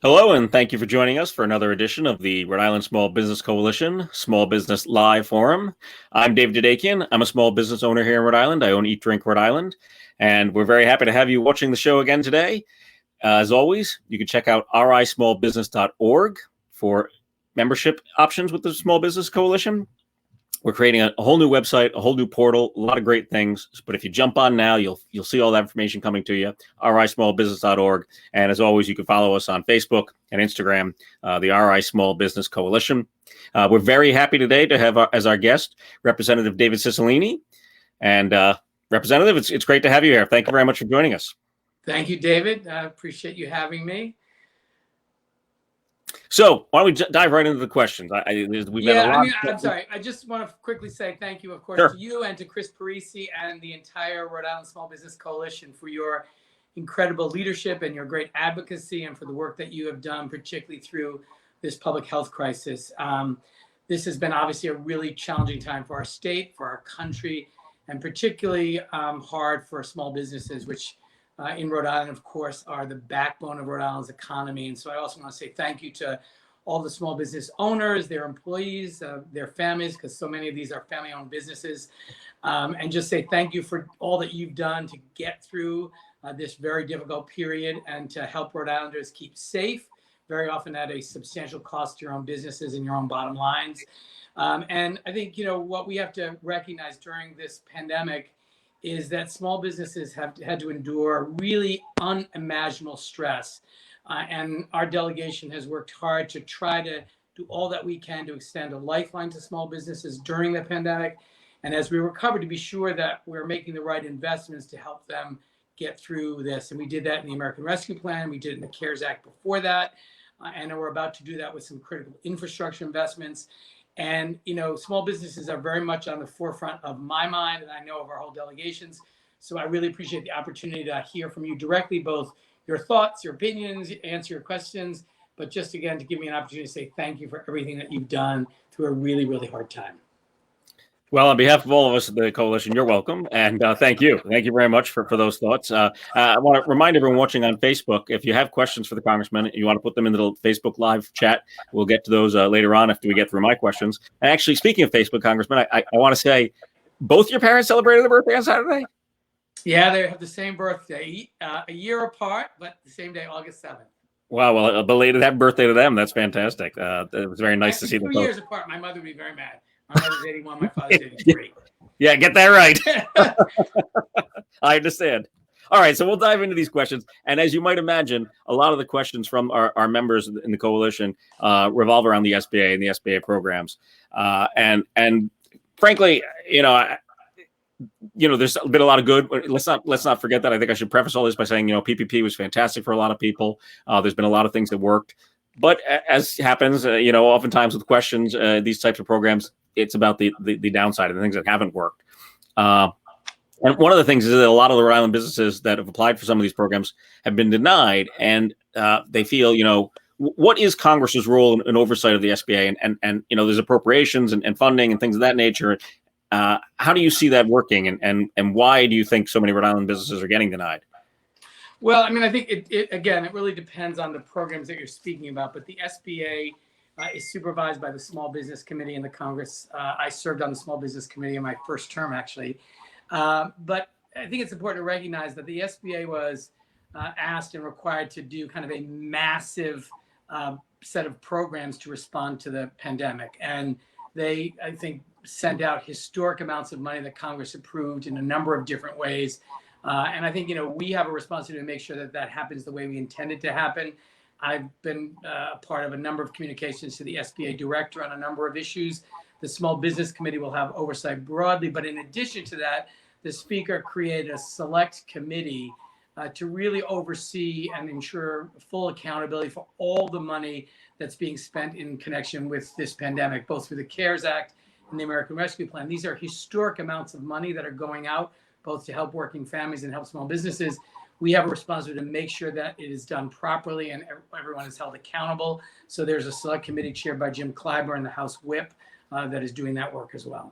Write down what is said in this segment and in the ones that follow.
Hello, and thank you for joining us for another edition of the Rhode Island Small Business Coalition Small Business Live Forum. I'm David Dadekian. I'm a small business owner here in Rhode Island. I own Eat Drink Rhode Island, and we're very happy to have you watching the show again today. As always, you can check out rismallbusiness.org for membership options with the Small Business Coalition. We're creating a whole new website, a whole new portal, a lot of great things. But if you jump on now, you'll see all that information coming to you, rismallbusiness.org. And as always, you can follow us on Facebook and Instagram, the RI Small Business Coalition. We're very happy today to have as our guest Representative David Cicilline. And Representative, it's great to have you here. Thank you very much for joining us. Thank you, David. I appreciate you having me. So why don't we dive right into the questions? I'm sorry. I just want to quickly say thank you, of course, Sure. to you and to Chris Parisi and the entire Rhode Island Small Business Coalition for your incredible leadership and your great advocacy and for the work that you have done, particularly through this public health crisis. This has been obviously a really challenging time for our state, for our country, and particularly hard for small businesses, which in Rhode Island, of course, are the backbone of Rhode Island's economy. And so I also want to say thank you to all the small business owners, their employees, their families, because so many of these are family-owned businesses. And just say thank you for all that you've done to get through this very difficult period and to help Rhode Islanders keep safe, very often at a substantial cost to your own businesses and your own bottom lines. And I think, what we have to recognize during this pandemic is that small businesses have had to endure really unimaginable stress. And our delegation has worked hard to try to do all that we can to extend a lifeline to small businesses during the pandemic. And as we recover, to be sure that we're making the right investments to help them get through this. And we did that in the American Rescue Plan. We did it in the CARES Act before that. And we're about to do that with some critical infrastructure investments. And, small businesses are very much on the forefront of my mind, and I know of our whole delegations. So I really appreciate the opportunity to hear from you directly, both your thoughts, your opinions, answer your questions, but just again, to give me an opportunity to say thank you for everything that you've done through a really, really hard time. Well, on behalf of all of us at the coalition, you're welcome. And thank you. Thank you very much for those thoughts. I want to remind everyone watching on Facebook, if you have questions for the congressman, you want to put them in the Facebook live chat. We'll get to those later on after we get through my questions. And actually, speaking of Facebook, Congressman, I want to say both your parents celebrated their birthday on Saturday? Yeah, they have the same birthday, a year apart, but the same day, August 7th. Wow. Well, a belated happy birthday to them. That's fantastic. It was very nice to see them 2 years apart. My mother would be very mad. My mother's 81, my father's 83. Yeah, get that right. I understand. All right, so we'll dive into these questions. And as you might imagine, a lot of the questions from our members in the coalition revolve around the SBA and the SBA programs. And frankly, there's been a lot of good. Let's not forget that. I think I should preface all this by saying, PPP was fantastic for a lot of people. There's been a lot of things that worked. But as happens, oftentimes with questions, these types of programs, it's about the downside and the things that haven't worked. And one of the things is that a lot of the Rhode Island businesses that have applied for some of these programs have been denied, and they feel, what is Congress's role in oversight of the SBA? And there's appropriations and funding and things of that nature. How do you see that working, and why do you think so many Rhode Island businesses are getting denied? Well, I think it really depends on the programs that you're speaking about, but the SBA is supervised by the Small Business Committee in the Congress. I served on the Small Business Committee in my first term, actually. But I think it's important to recognize that the SBA was asked and required to do kind of a massive set of programs to respond to the pandemic. And they, I think, sent out historic amounts of money that Congress approved in a number of different ways. And I think, we have a responsibility to make sure that happens the way we intend it to happen. I've been a part of a number of communications to the SBA director on a number of issues. The Small Business Committee will have oversight broadly, but in addition to that, the Speaker created a select committee to really oversee and ensure full accountability for all the money that's being spent in connection with this pandemic, both through the CARES Act and the American Rescue Plan. These are historic amounts of money that are going out, both to help working families and help small businesses. We have a responsibility to make sure that it is done properly and everyone is held accountable. So there's a select committee chaired by Jim Clyburn, the House Whip, that is doing that work as well.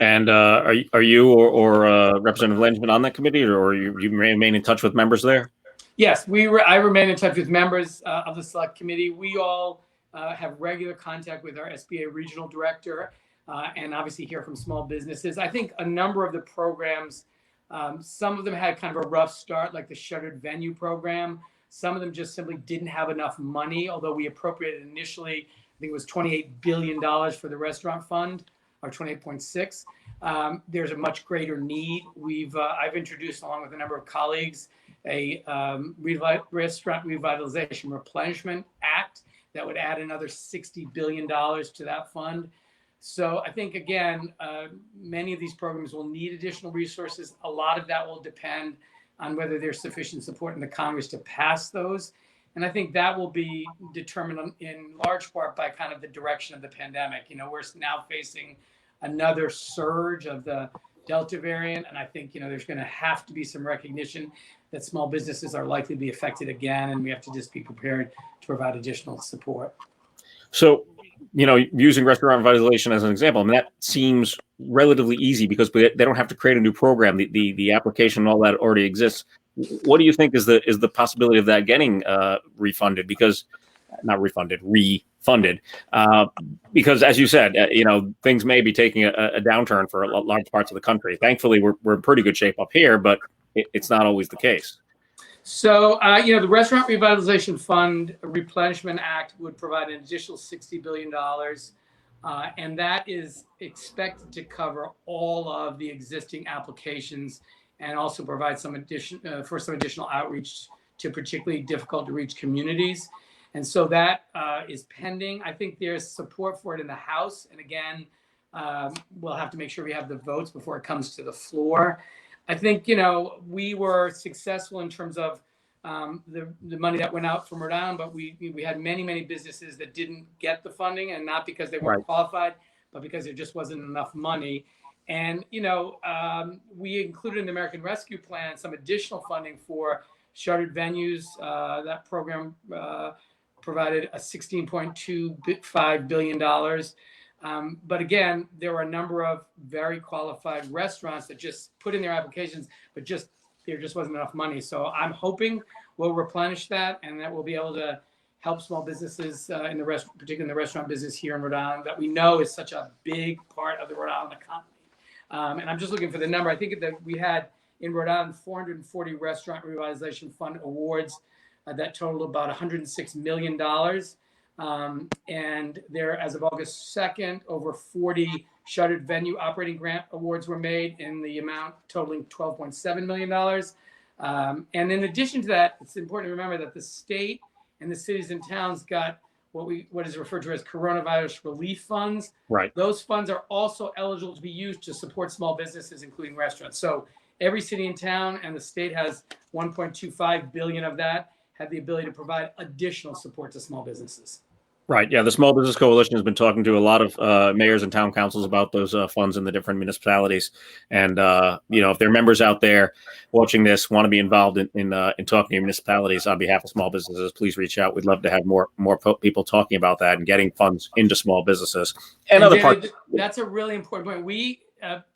And are you or Representative Langevin on that committee, or you remain in touch with members there? Yes, I remain in touch with members of the select committee. We all have regular contact with our SBA regional director, and obviously hear from small businesses. I think a number of the programs, some of them had kind of a rough start, like the shuttered venue program. Some of them just simply didn't have enough money, although we appropriated initially, I think it was $28 billion for the restaurant fund, or 28.6. There's a much greater need. I've introduced, along with a number of colleagues, a Restaurant Revitalization Replenishment Act that would add another $60 billion to that fund. So I think, again, many of these programs will need additional resources. A lot of that will depend on whether there's sufficient support in the Congress to pass those. And I think that will be determined in large part by kind of the direction of the pandemic. We're now facing another surge of the Delta variant. And I think, there's going to have to be some recognition that small businesses are likely to be affected again. And we have to just be prepared to provide additional support. So, using restaurant revitalization as an example, I mean, that seems relatively easy because they don't have to create a new program. The application and all that already exists. What do you think is the possibility of that getting refunded? Because not refunded, refunded. Because as you said, things may be taking a downturn for large parts of the country. Thankfully, we're in pretty good shape up here, but it's not always the case. So, the Restaurant Revitalization Fund Replenishment Act would provide an additional $60 billion. And that is expected to cover all of the existing applications and also provide some additional outreach to particularly difficult to reach communities. And so that is pending. I think there's support for it in the House. And again, we'll have to make sure we have the votes before it comes to the floor. I think, we were successful in terms of the money that went out from Rhode Island, but we had many businesses that didn't get the funding, and not because they weren't qualified, but because there just wasn't enough money. And, we included in the American Rescue Plan some additional funding for shuttered venues. That program provided a $16.25 billion. But again, there were a number of very qualified restaurants that just put in their applications, but there just wasn't enough money. So I'm hoping we'll replenish that, and that we'll be able to help small businesses particularly in the restaurant business here in Rhode Island, that we know is such a big part of the Rhode Island economy. And I'm just looking for the number. I think that we had in Rhode Island 440 Restaurant Revitalization Fund awards that totaled about $106 million. And there, as of August 2nd, over 40 shuttered venue operating grant awards were made in the amount totaling $12.7 million. And in addition to that, it's important to remember that the state and the cities and towns got what is referred to as coronavirus relief funds. Right. Those funds are also eligible to be used to support small businesses, including restaurants. So every city and town, and the state has $1.25 billion of that, have the ability to provide additional support to small businesses. Right. Yeah. The Small Business Coalition has been talking to a lot of mayors and town councils about those funds in the different municipalities. And, if there are members out there watching this, want to be involved in talking to municipalities on behalf of small businesses, please reach out. We'd love to have more people talking about that and getting funds into small businesses and other David, parts. That's a really important point. We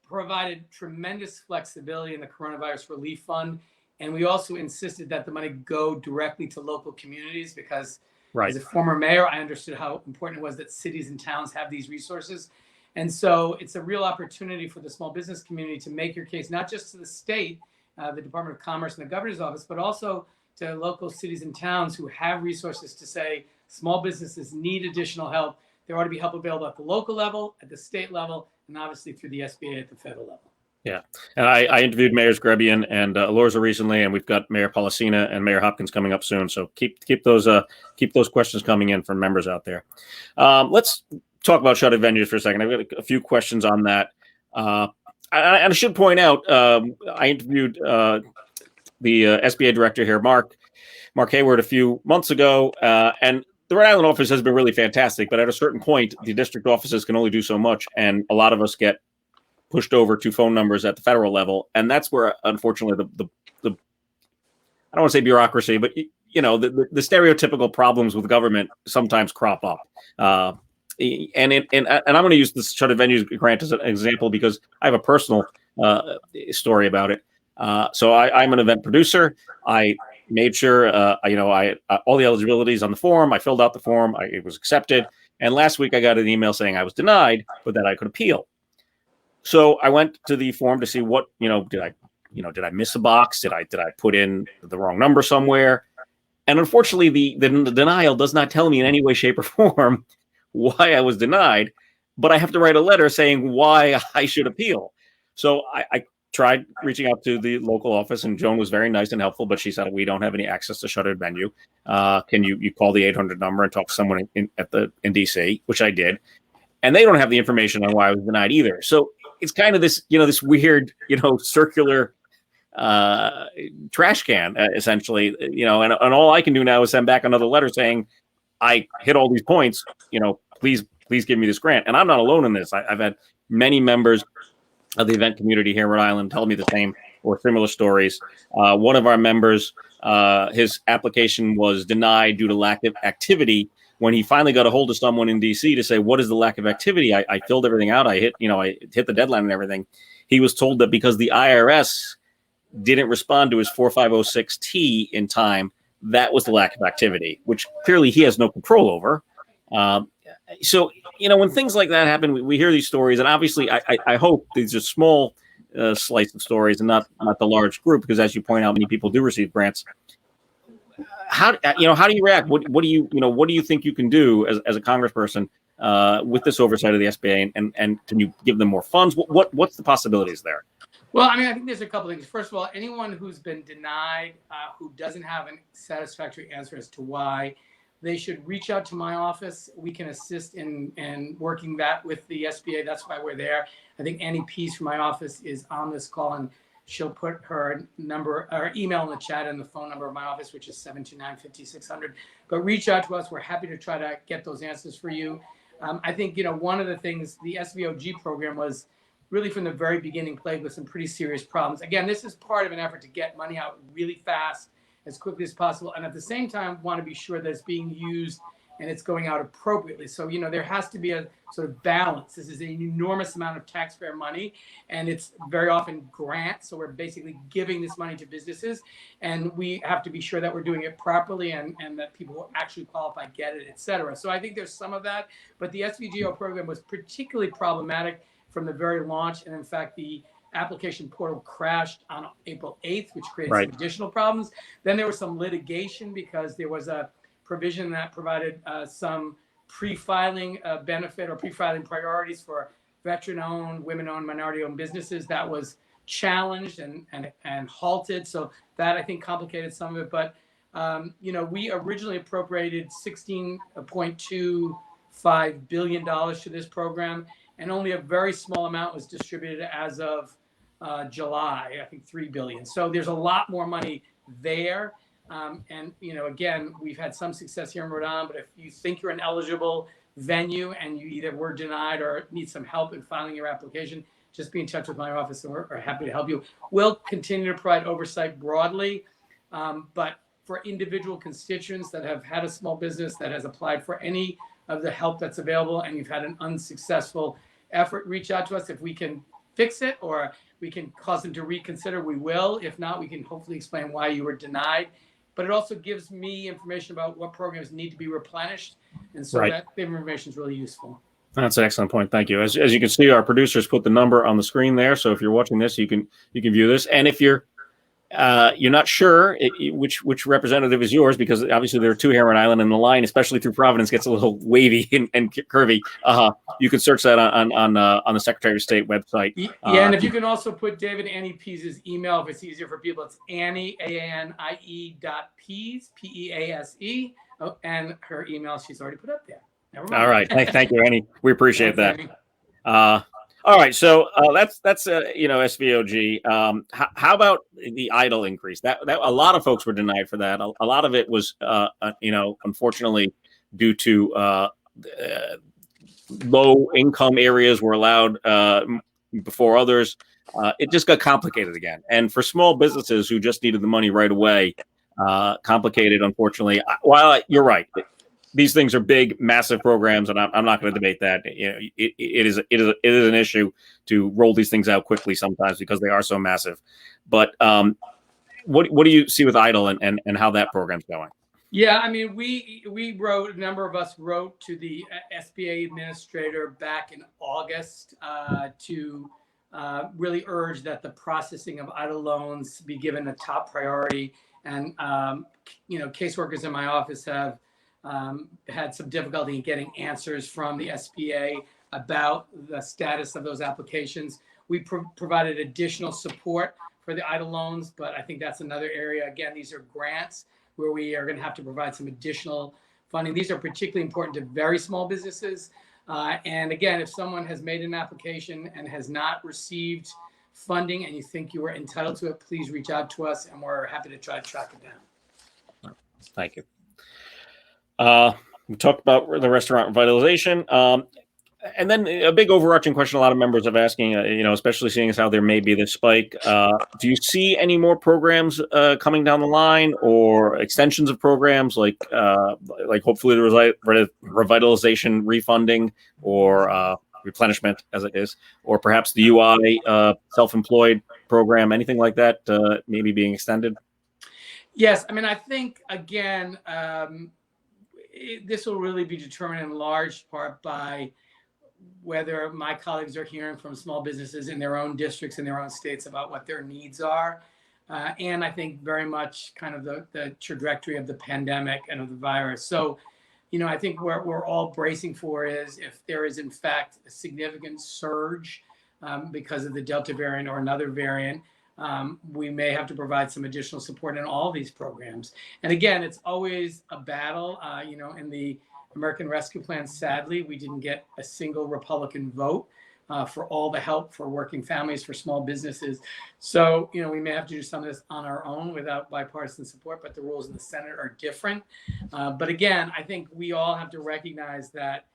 provided tremendous flexibility in the Coronavirus Relief Fund. And we also insisted that the money go directly to local communities because as a former mayor, I understood how important it was that cities and towns have these resources. And so it's a real opportunity for the small business community to make your case, not just to the state, the Department of Commerce and the governor's office, but also to local cities and towns who have resources to say small businesses need additional help. There ought to be help available at the local level, at the state level, and obviously through the SBA at the federal level. Yeah. And I interviewed Mayors Grebian and Alorza recently, and we've got Mayor Policina and Mayor Hopkins coming up soon. So keep those questions coming in from members out there. Let's talk about shuttered venues for a second. I've got a few questions on that. I should point out, I interviewed the SBA director here, Mark Hayward, a few months ago, and the Rhode Island office has been really fantastic. But at a certain point, the district offices can only do so much, and a lot of us get pushed over to phone numbers at the federal level. And that's where, unfortunately, the I don't want to say bureaucracy, but the stereotypical problems with government sometimes crop up. And I'm going to use this shuttered venues grant as an example because I have a personal story about it. So I'm an event producer. I made sure, I all the eligibilities on the form. I filled out the form. It was accepted. And last week I got an email saying I was denied, but that I could appeal. So I went to the form to see what, did I miss a box? Did I put in the wrong number somewhere? And unfortunately, the denial does not tell me in any way, shape, or form why I was denied, but I have to write a letter saying why I should appeal. So I tried reaching out to the local office, and Joan was very nice and helpful, but she said, we don't have any access to shuttered venue. Can you call the 800 number and talk to someone in DC, which I did. And they don't have the information on why I was denied either. So it's kind of this, this weird, circular trash can, essentially, and all I can do now is send back another letter saying, I hit all these points, please give me this grant. And I'm not alone in this. I've had many members of the event community here in Rhode Island tell me the same or similar stories. One of our members, his application was denied due to lack of activity. When he finally got a hold of someone in DC to say, what is the lack of activity? I filled everything out. I hit the deadline and everything. He was told that because the IRS didn't respond to his 4506T in time, that was the lack of activity, which clearly he has no control over. So, when things like that happen, we hear these stories, and obviously I hope these are small slice of stories and not the large group, because as you point out, many people do receive grants. How do you react? What do you think you can do as a congressperson with this oversight of the SBA, and can you give them more funds? What's the possibilities there? Well, I think there's a couple things. First of all, anyone who's been denied, who doesn't have a satisfactory answer as to why, they should reach out to my office. We can assist in working that with the SBA. That's why we're there. I think Annie Pease from my office is on this call, and she'll put her number or email in the chat and the phone number of my office, which is 729-5600. But reach out to us. We're happy to try to get those answers for you. I think, one of the things, the SVOG program was really from the very beginning plagued with some pretty serious problems. Again, this is part of an effort to get money out really fast, as quickly as possible, and at the same time want to be sure that it's being used and it's going out appropriately. So, there has to be a sort of balance. This is an enormous amount of taxpayer money, and it's very often grants. So we're basically giving this money to businesses, and we have to be sure that we're doing it properly and that people who actually qualify get it, et cetera. So I think there's some of that, but the SVGO program was particularly problematic from the very launch. And in fact, the application portal crashed on April 8th, which created some additional problems. Then there was some litigation because there was a provision that provided some pre-filing benefit or pre-filing priorities for veteran-owned, women-owned, minority-owned businesses. That was challenged and halted. So that, I think, complicated some of it. But, we originally appropriated $16.25 billion to this program, and only a very small amount was distributed as of July, I think $3 billion. So there's a lot more money there. And, again, we've had some success here in Rhode Island, but if you think you're an eligible venue and you either were denied or need some help in filing your application, just be in touch with my office, and we're happy to help you. We'll continue to provide oversight broadly, but for individual constituents that have had a small business that has applied for any of the help that's available and you've had an unsuccessful effort, reach out to us. If we can fix it or we can cause them to reconsider, we will. If not, we can hopefully explain why you were denied. But it also gives me information about what programs need to be replenished. And so that information is really useful. That's an excellent point. Thank you. As you can see, our producers put the number on the screen there. So if you're watching this, you can view this. And if you're not sure which representative is yours, because obviously there are two here on Island, and the line, especially through Providence, gets a little wavy and curvy. You can search that on the Secretary of State website. And if you can also put David Annie Pease's email, if it's easier for people, it's Annie ANIE.Pease PEASE, and her email she's already put up there. All right, thank you, Annie. We appreciate that. All right, so that's SVOG. How about the EIDL increase? That a lot of folks were denied for that. A lot of it was, unfortunately, due to low income areas were allowed before others. It just got complicated again, and for small businesses who just needed the money right away, complicated. Unfortunately, while you're right. These things are big, massive programs, and I'm not going to debate that. It is an issue to roll these things out quickly sometimes because they are so massive. But what do you see with EIDL and how that program's going? Yeah, I mean, we wrote, a number of us wrote to the SBA administrator back in August to really urge that the processing of EIDL loans be given a top priority. And, caseworkers in my office have had some difficulty in getting answers from the SBA about the status of those applications. We provided additional support for the EIDL loans, but I think that's another area. Again, these are grants where we are going to have to provide some additional funding. These are particularly important to very small businesses. And again, if someone has made an application and has not received funding and you think you are entitled to it, please reach out to us and we're happy to try to track it down. Thank you. We talked about the restaurant revitalization. And then a big overarching question a lot of members are asking, especially seeing as how there may be this spike. Do you see any more programs coming down the line, or extensions of programs like hopefully the revitalization refunding or replenishment as it is, or perhaps the UI self-employed program, anything like that maybe being extended? Yes, I mean, I think, again, this will really be determined in large part by whether my colleagues are hearing from small businesses in their own districts, in their own states, about what their needs are. And I think very much kind of the trajectory of the pandemic and of the virus. So, I think what we're all bracing for is if there is in fact a significant surge because of the Delta variant or another variant, we may have to provide some additional support in all these programs. And again, it's always a battle. In the American Rescue Plan, sadly, we didn't get a single Republican vote for all the help for working families, for small businesses. So, we may have to do some of this on our own without bipartisan support, but the rules in the Senate are different. But again, I think we all have to recognize that,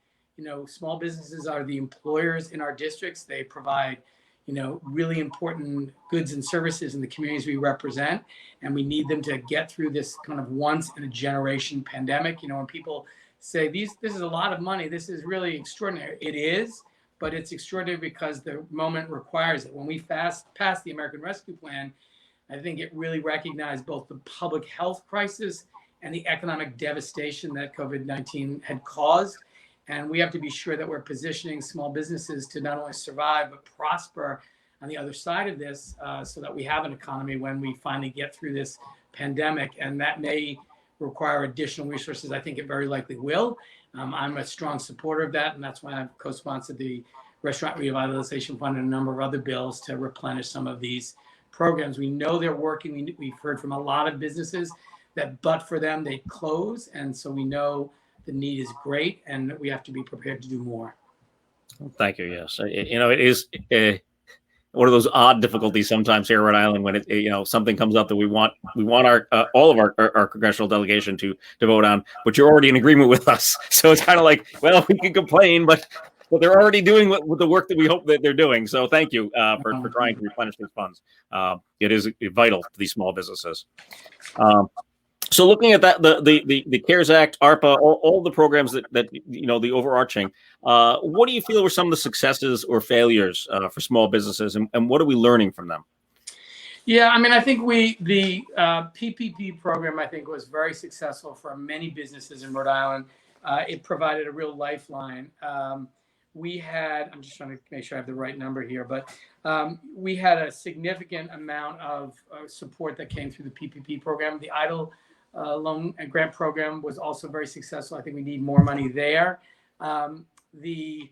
small businesses are the employers in our districts. They provide really important goods and services in the communities we represent. And we need them to get through this kind of once in a generation pandemic. When people say this is a lot of money, this is really extraordinary. It is, but it's extraordinary because the moment requires it. When we passed the American Rescue Plan, I think it really recognized both the public health crisis and the economic devastation that COVID-19 had caused. And we have to be sure that we're positioning small businesses to not only survive, but prosper on the other side of this so that we have an economy when we finally get through this pandemic. And that may require additional resources. I think it very likely will. I'm a strong supporter of that. And that's why I've co-sponsored the Restaurant Revitalization Fund and a number of other bills to replenish some of these programs. We know they're working. We've heard from a lot of businesses that but for them, they'd close. And so we know the need is great, and we have to be prepared to do more. Thank you. Yes, it is one of those odd difficulties sometimes here in Rhode Island when something comes up that we want our all of our congressional delegation to vote on, but you're already in agreement with us. So it's kind of like, well, we can complain, but they're already doing with the work that we hope that they're doing. So thank you for trying to replenish these funds. It is vital to these small businesses. So looking at that, the CARES Act, ARPA, all the programs that the overarching, what do you feel were some of the successes or failures for small businesses, and what are we learning from them? Yeah, I mean, I think the PPP program, I think, was very successful for many businesses in Rhode Island. It provided a real lifeline. We had, I'm just trying to make sure I have the right number here, but we had a significant amount of support that came through the PPP program. The EIDL loan and grant program was also very successful. I think we need more money there. The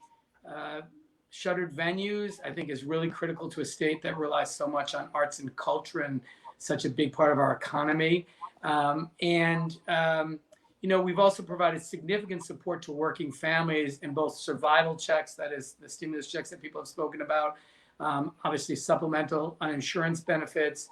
shuttered venues, I think, is really critical to a state that relies so much on arts and culture and such a big part of our economy. We've also provided significant support to working families in both survival checks, that is the stimulus checks that people have spoken about, obviously supplemental uninsurance benefits,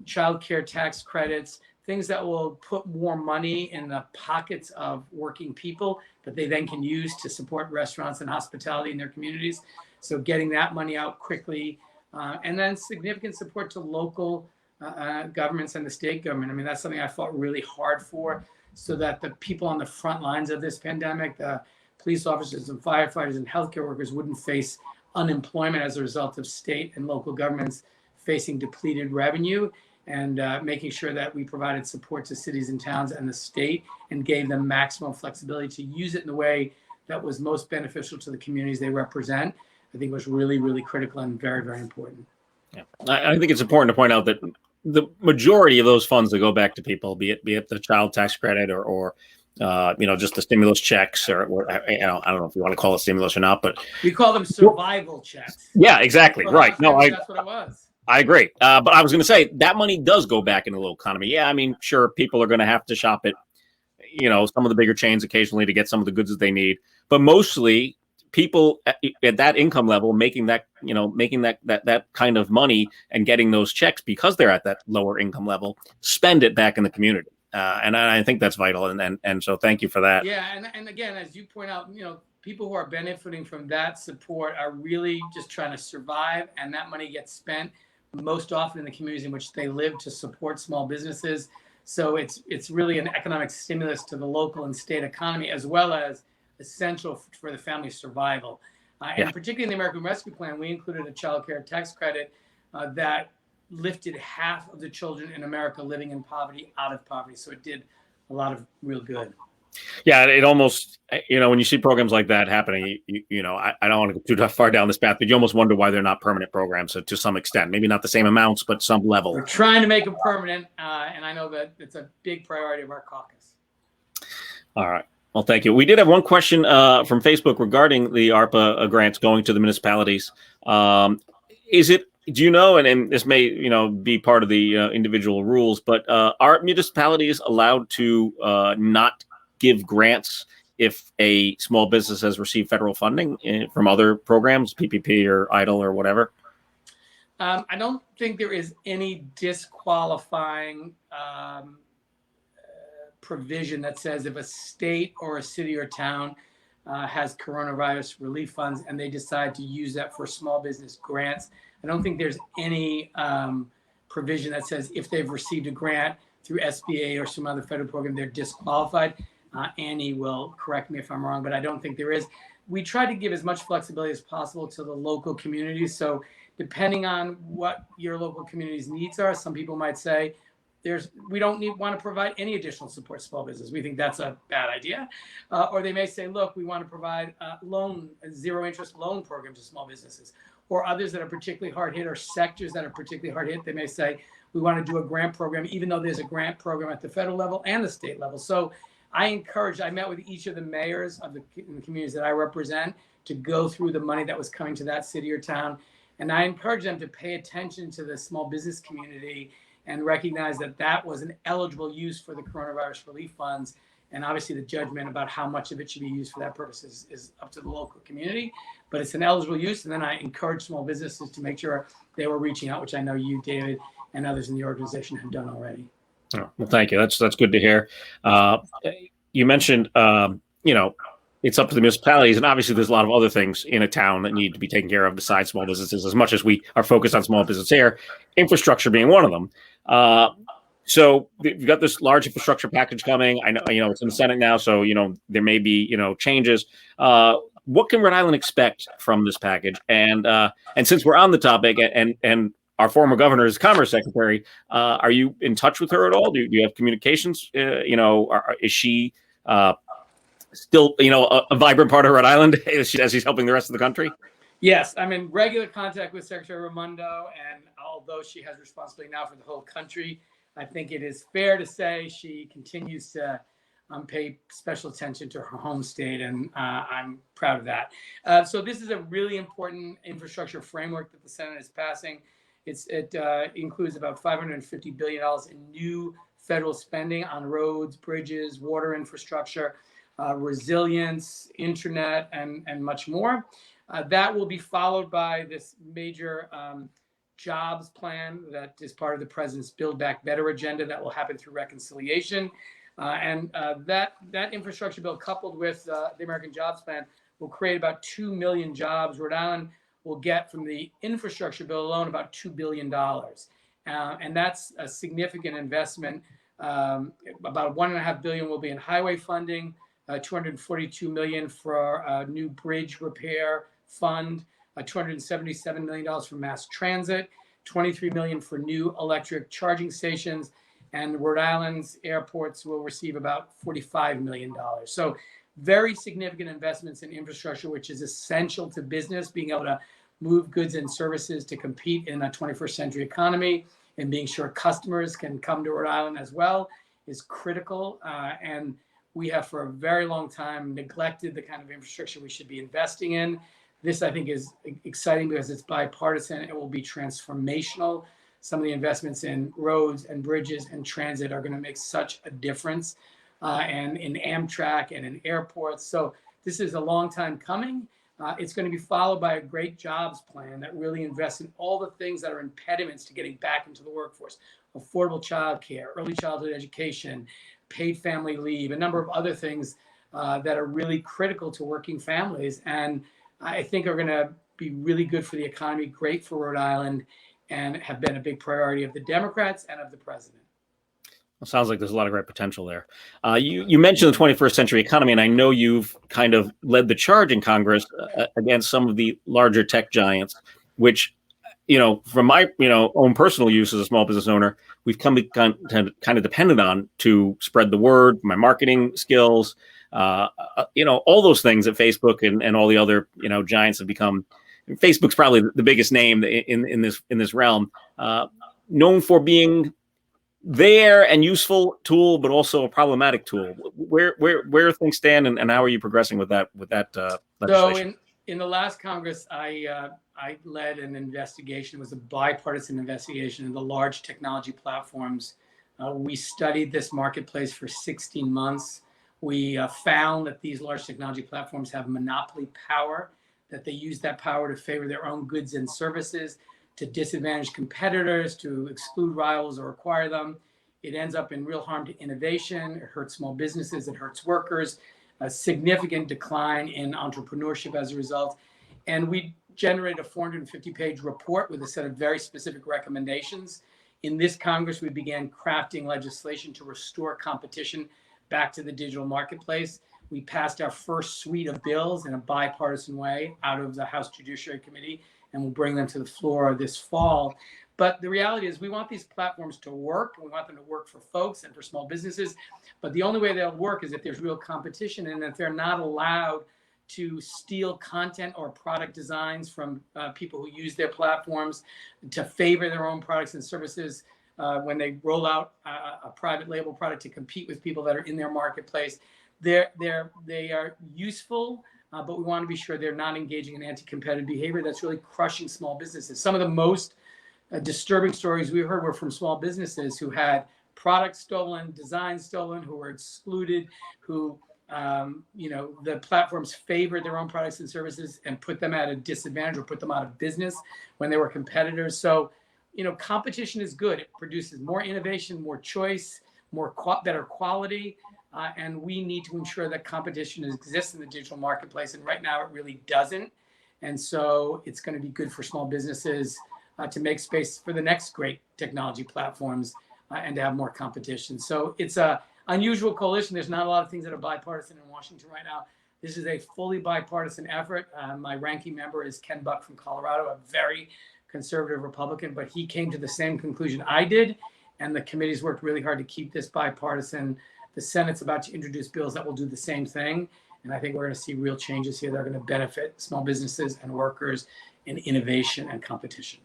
child care tax credits, things that will put more money in the pockets of working people that they then can use to support restaurants and hospitality in their communities. So getting that money out quickly, and then significant support to local governments and the state government. I mean, that's something I fought really hard for, so that the people on the front lines of this pandemic, the police officers and firefighters and healthcare workers, wouldn't face unemployment as a result of state and local governments facing depleted revenue, and making sure that we provided support to cities and towns and the state and gave them maximum flexibility to use it in the way that was most beneficial to the communities they represent, I think was really, really critical and very, very important. Yeah. I think it's important to point out that the majority of those funds that go back to people, be it the child tax credit or just the stimulus checks or I don't know if you want to call it stimulus or not, but we call them survival checks. Yeah, exactly. Right. No, that's what it was. I agree. But I was going to say that money does go back into the local economy. Yeah, I mean, sure, people are going to have to shop at, some of the bigger chains occasionally to get some of the goods that they need, but mostly people at that income level making that kind of money and getting those checks because they're at that lower income level, spend it back in the community. And I think that's vital. And so thank you for that. Yeah. And again, as you point out, people who are benefiting from that support are really just trying to survive. And that money gets spent most often in the communities in which they live to support small businesses. So it's really an economic stimulus to the local and state economy, as well as essential for the family's survival. And particularly in the American Rescue Plan, we included a child care tax credit that lifted half of the children in America living in poverty out of poverty. So it did a lot of real good. Yeah, it almost, when you see programs like that happening, I don't want to go too far down this path, but you almost wonder why they're not permanent programs. So to some extent, maybe not the same amounts, but some level. We're trying to make them permanent, and I know that it's a big priority of our caucus. All right. Well, thank you. We did have one question from Facebook regarding the ARPA grants going to the municipalities. Do you know, and this may, be part of the individual rules, but are municipalities allowed to not give grants if a small business has received federal funding from other programs, PPP or EIDL or whatever? I don't think there is any disqualifying provision that says if a state or a city or town has coronavirus relief funds and they decide to use that for small business grants, I don't think there's any provision that says if they've received a grant through SBA or some other federal program, they're disqualified. Annie will correct me if I'm wrong, but I don't think there is. We try to give as much flexibility as possible to the local communities. So depending on what your local community's needs are, some people might say, we don't want to provide any additional support to small business. We think that's a bad idea. Or they may say, look, we want to provide a zero interest loan program to small businesses. Or others that are particularly hard hit, or sectors that are particularly hard hit, they may say, we want to do a grant program, even though there's a grant program at the federal level and the state level. So I met with each of the mayors of the communities that I represent to go through the money that was coming to that city or town. And I encourage them to pay attention to the small business community and recognize that that was an eligible use for the coronavirus relief funds. And obviously the judgment about how much of it should be used for that purpose is up to the local community, but it's an eligible use. And then I encourage small businesses to make sure they were reaching out, which I know you, David, and others in the organization have done already. Oh, well, thank you. That's good to hear. You mentioned, it's up to the municipalities, and obviously there's a lot of other things in a town that need to be taken care of besides small businesses. As much as we are focused on small business here, infrastructure being one of them. So we've got this large infrastructure package coming. I know, it's in the Senate now, so there may be changes. What can Rhode Island expect from this package? And since we're on the topic, and our former governor is Commerce Secretary, are you in touch with her at all? Do you have communications? Is she still, a vibrant part of Rhode Island as she's helping the rest of the country? Yes, I'm in regular contact with Secretary Raimondo, and although she has responsibility now for the whole country, I think it is fair to say she continues to pay special attention to her home state, and I'm proud of that. So this is a really important infrastructure framework that the Senate is passing. It includes about $550 billion in new federal spending on roads, bridges, water infrastructure, resilience, internet, and much more. That will be followed by this major jobs plan that is part of the president's Build Back Better agenda that will happen through reconciliation. And that infrastructure bill, coupled with the American Jobs Plan, will create about 2 million jobs. Rhode Island will get from the infrastructure bill alone about $2 billion. And that's a significant investment. About $1.5 billion will be in highway funding, $242 million for a new bridge repair fund, $277 million for mass transit, $23 million for new electric charging stations, and Rhode Island's airports will receive about $45 million. So very significant investments in infrastructure, which is essential to business, being able to move goods and services to compete in a 21st century economy, and being sure customers can come to Rhode Island as well is critical. And we have for a very long time neglected the kind of infrastructure we should be investing in. This, I think, is exciting because it's bipartisan. It will be transformational. Some of the investments in roads and bridges and transit are going to make such a difference, and in Amtrak and in airports. So this is a long time coming. It's going to be followed by a great jobs plan that really invests in all the things that are impediments to getting back into the workforce: affordable childcare, early childhood education, paid family leave, a number of other things that are really critical to working families, and I think are going to be really good for the economy, great for Rhode Island, and have been a big priority of the Democrats and of the president. It sounds like there's a lot of great potential there. You mentioned the 21st century economy, and I know you've kind of led the charge in Congress against some of the larger tech giants, which, from my, own personal use as a small business owner, we've come to kind of dependent on to spread the word, my marketing skills, all those things that Facebook and all the other, giants have become. Facebook's probably the biggest name in this realm, known for being there and useful tool, but also a problematic tool. Where things stand, and how are you progressing with that legislation? So in the last Congress, I led an investigation. It was a bipartisan investigation of the large technology platforms. We studied this marketplace for 16 months. We found that these large technology platforms have monopoly power, that they use that power to favor their own goods and services, to disadvantage competitors, to exclude rivals or acquire them. It ends up in real harm to innovation. It hurts small businesses. It hurts workers. A significant decline in entrepreneurship as a result. And we generated a 450-page report with a set of very specific recommendations. In this Congress, we began crafting legislation to restore competition back to the digital marketplace. We passed our first suite of bills in a bipartisan way out of the House Judiciary Committee, and we'll bring them to the floor this fall. But the reality is we want these platforms to work. We want them to work for folks and for small businesses. But the only way they'll work is if there's real competition, and if they're not allowed to steal content or product designs from people who use their platforms to favor their own products and services when they roll out a private label product to compete with people that are in their marketplace. They are useful, but we want to be sure they're not engaging in anti-competitive behavior that's really crushing small businesses. Some of the most disturbing stories we heard were from small businesses who had products stolen, designs stolen, who were excluded, who the platforms favored their own products and services and put them at a disadvantage or put them out of business when they were competitors. So, competition is good. It produces more innovation, more choice, better quality. And we need to ensure that competition exists in the digital marketplace. And right now it really doesn't. And so it's going to be good for small businesses to make space for the next great technology platforms and to have more competition. So it's a unusual coalition. There's not a lot of things that are bipartisan in Washington right now. This is a fully bipartisan effort. My ranking member is Ken Buck from Colorado, a very conservative Republican, but he came to the same conclusion I did. And the committee's worked really hard to keep this bipartisan. The Senate's about to introduce bills that will do the same thing. And I think we're going to see real changes here that are going to benefit small businesses and workers in innovation and competition.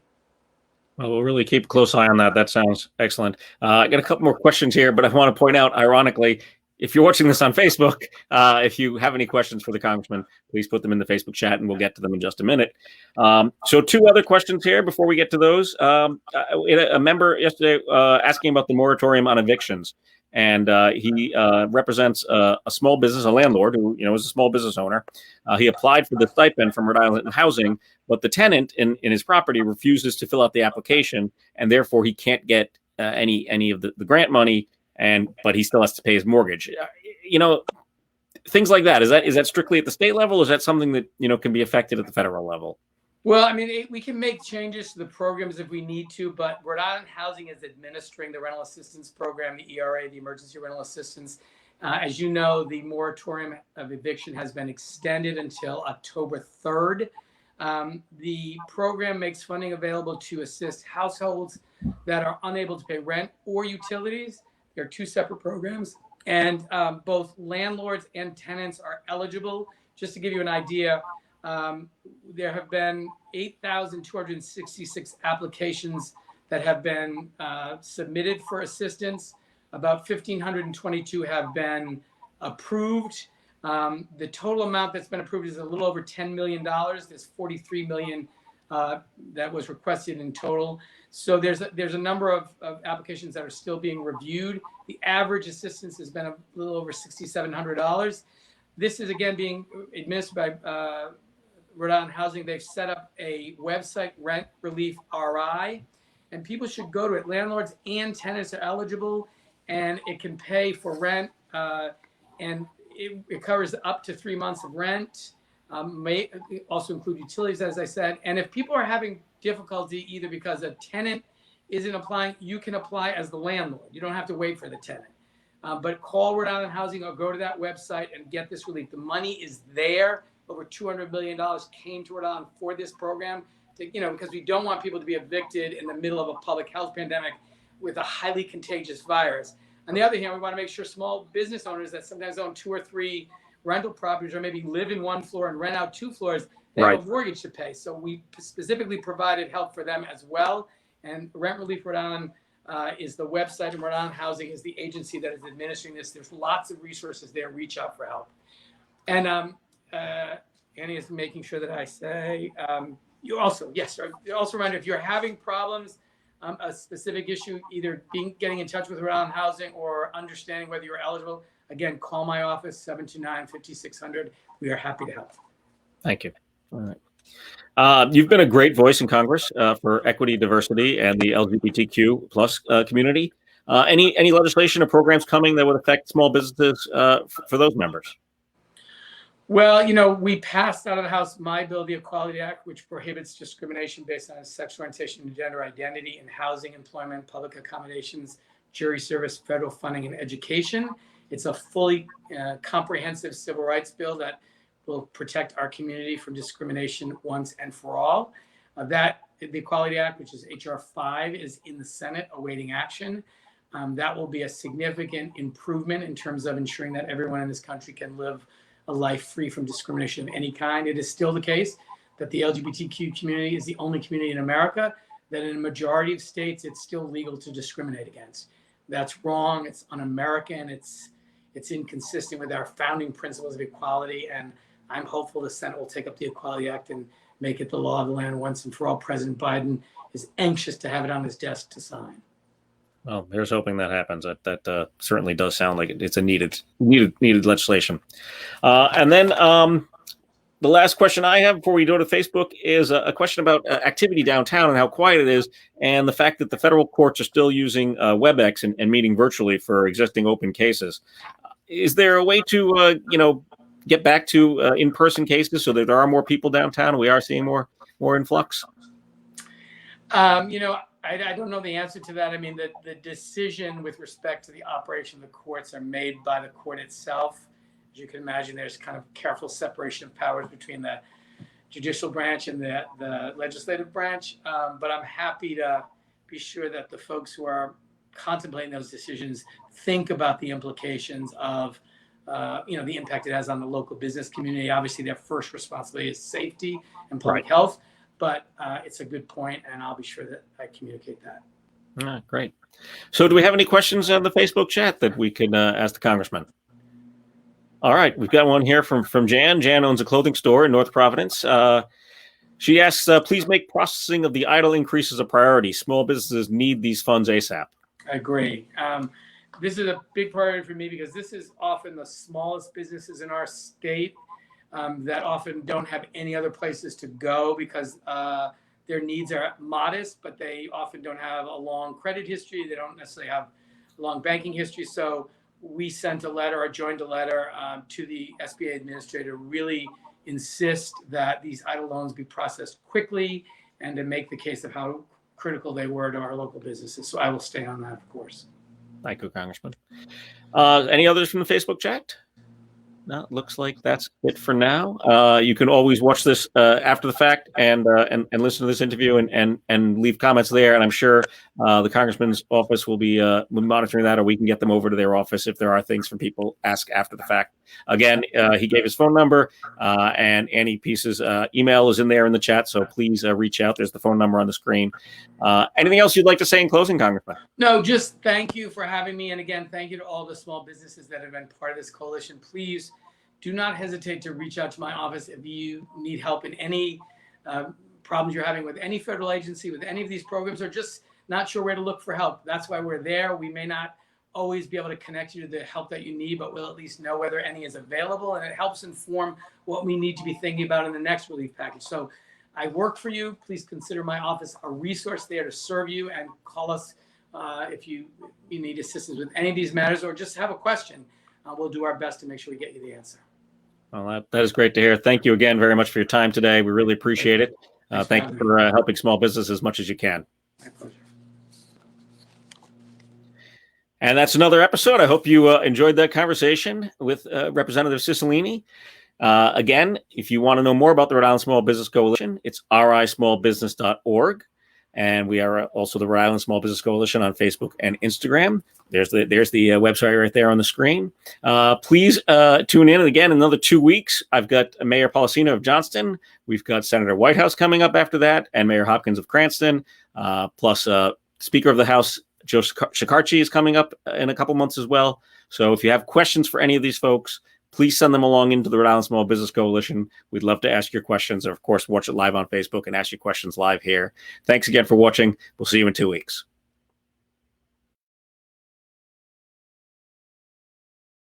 Well, we'll really keep a close eye on that. That sounds excellent. I got a couple more questions here, but I want to point out, ironically, if you're watching this on Facebook, if you have any questions for the congressman, please put them in the Facebook chat and we'll get to them in just a minute. So 2 other questions here before we get to those. A member yesterday asking about the moratorium on evictions. And he represents a small business, a landlord who, is a small business owner. He applied for the stipend from Rhode Island Housing, but the tenant in his property refuses to fill out the application, and therefore he can't get any of the grant money. But he still has to pay his mortgage. Things like that. Is that strictly at the state level? Or is that something that can be affected at the federal level? Well, I mean, we can make changes to the programs if we need to, but Rhode Island Housing is administering the rental assistance program, the ERA, the emergency rental assistance. As you know, the moratorium of eviction has been extended until October 3rd. The program makes funding available to assist households that are unable to pay rent or utilities. There are two separate programs, and both landlords and tenants are eligible. Just to give you an idea, there have been 8,266 applications that have been submitted for assistance. About 1,522 have been approved. The total amount that's been approved is a little over $10 million. There's 43 million that was requested in total. So there's a number of applications that are still being reviewed. The average assistance has been a little over $6,700. This is again being administered by Rhode Island Housing. They've set up a website, Rent Relief RI, and people should go to it. Landlords and tenants are eligible, and it can pay for rent, and it covers up to 3 months of rent. May also include utilities, as I said. And if people are having difficulty either because a tenant isn't applying, you can apply as the landlord. You don't have to wait for the tenant. But call Rhode Island Housing or go to that website and get this relief. The money is there. Over $200 million came to Rhode Island for this program, because we don't want people to be evicted in the middle of a public health pandemic with a highly contagious virus. On the other hand, we want to make sure small business owners that sometimes own 2 or 3 rental properties or maybe live in 1 floor and rent out 2 floors, they have a mortgage to pay. So we specifically provided help for them as well. And Rent Relief Rhode Island is the website, and Rhode Island Housing is the agency that is administering this. There's lots of resources there. Reach out for help. And Annie is making sure that I say, you also remind if you're having problems, a specific issue, either getting in touch with Rhode Island Housing or understanding whether you're eligible, again, call my office, 729-5600. We are happy to help. Thank you. All right. You've been a great voice in Congress for equity, diversity, and the LGBTQ plus community. Any legislation or programs coming that would affect small businesses for those members? Well, we passed out of the House my bill, the Equality Act, which prohibits discrimination based on sexual orientation and gender identity in housing, employment, public accommodations, jury service, federal funding, and education. It's a fully comprehensive civil rights bill that will protect our community from discrimination once and for all. The Equality Act, which is H.R. 5, is in the Senate awaiting action. That will be a significant improvement in terms of ensuring that everyone in this country can live a life free from discrimination of any kind. It is still the case that the LGBTQ community is the only community in America that in a majority of states, it's still legal to discriminate against. That's wrong. It's un-American. It's inconsistent with our founding principles of equality. And I'm hopeful the Senate will take up the Equality Act and make it the law of the land once and for all. President Biden is anxious to have it on his desk to sign. Well, here's hoping that happens. That certainly does sound like it's a needed legislation. And then the last question I have before we go to Facebook is a question about activity downtown and how quiet it is, and the fact that the federal courts are still using WebEx and meeting virtually for existing open cases. Is there a way to get back to in-person cases so that there are more people downtown and we are seeing more influx? I don't know the answer to that. I mean, the decision with respect to the operation of the courts are made by the court itself. As you can imagine, there's kind of careful separation of powers between the judicial branch and the legislative branch. But I'm happy to be sure that the folks who are contemplating those decisions think about the implications of, the impact it has on the local business community. Obviously, their first responsibility is safety and public health. But it's a good point, and I'll be sure that I communicate that. Great. So do we have any questions on the Facebook chat that we could ask the congressman? All right. We've got one here from Jan. Jan owns a clothing store in North Providence. She asks, please make processing of the EIDL increases a priority. Small businesses need these funds ASAP. I agree. This is a big priority for me because this is often the smallest businesses in our state that often don't have any other places to go because their needs are modest, but they often don't have a long credit history. They don't necessarily have a long banking history. So we sent a letter, or joined a letter to the SBA administrator, really insist that these EIDL loans be processed quickly and to make the case of how critical they were to our local businesses. So I will stay on that, of course. Thank you, Congressman. Any others from the Facebook chat? No, it looks like that's it for now. You can always watch this after the fact and listen to this interview and leave comments there. And I'm sure the congressman's office will be monitoring that, or we can get them over to their office if there are things from people ask after the fact. Again, he gave his phone number, and Annie Peace's email is in there in the chat. So please reach out. There's the phone number on the screen. Anything else you'd like to say in closing, Congressman? No, just thank you for having me. And again, thank you to all the small businesses that have been part of this coalition. Please do not hesitate to reach out to my office if you need help in any problems you're having with any federal agency, with any of these programs, or just not sure where to look for help. That's why we're there. We may not always be able to connect you to the help that you need, but we'll at least know whether any is available, and it helps inform what we need to be thinking about in the next relief package. So I work for you. Please consider my office a resource there to serve you, and call us if you need assistance with any of these matters or just have a question. We'll do our best to make sure we get you the answer. Well, that is great to hear. Thank you again very much for your time today. We really appreciate it. Thank you for helping small business as much as you can. My pleasure. And that's another episode. I hope you enjoyed that conversation with Representative Cicilline. Again, if you want to know more about the Rhode Island Small Business Coalition, it's rismallbusiness.org. And we are also the Rhode Island Small Business Coalition on Facebook and Instagram. There's the website right there on the screen. Please tune in again another 2 weeks. I've got Mayor Policino of Johnston. We've got Senator Whitehouse coming up after that, and Mayor Hopkins of Cranston. Plus Speaker of the House Joe Shikarchi is coming up in a couple months as well. So if you have questions for any of these folks, please send them along into the Rhode Island Small Business Coalition. We'd love to ask your questions. And of course, watch it live on Facebook and ask your questions live here. Thanks again for watching. We'll see you in 2 weeks.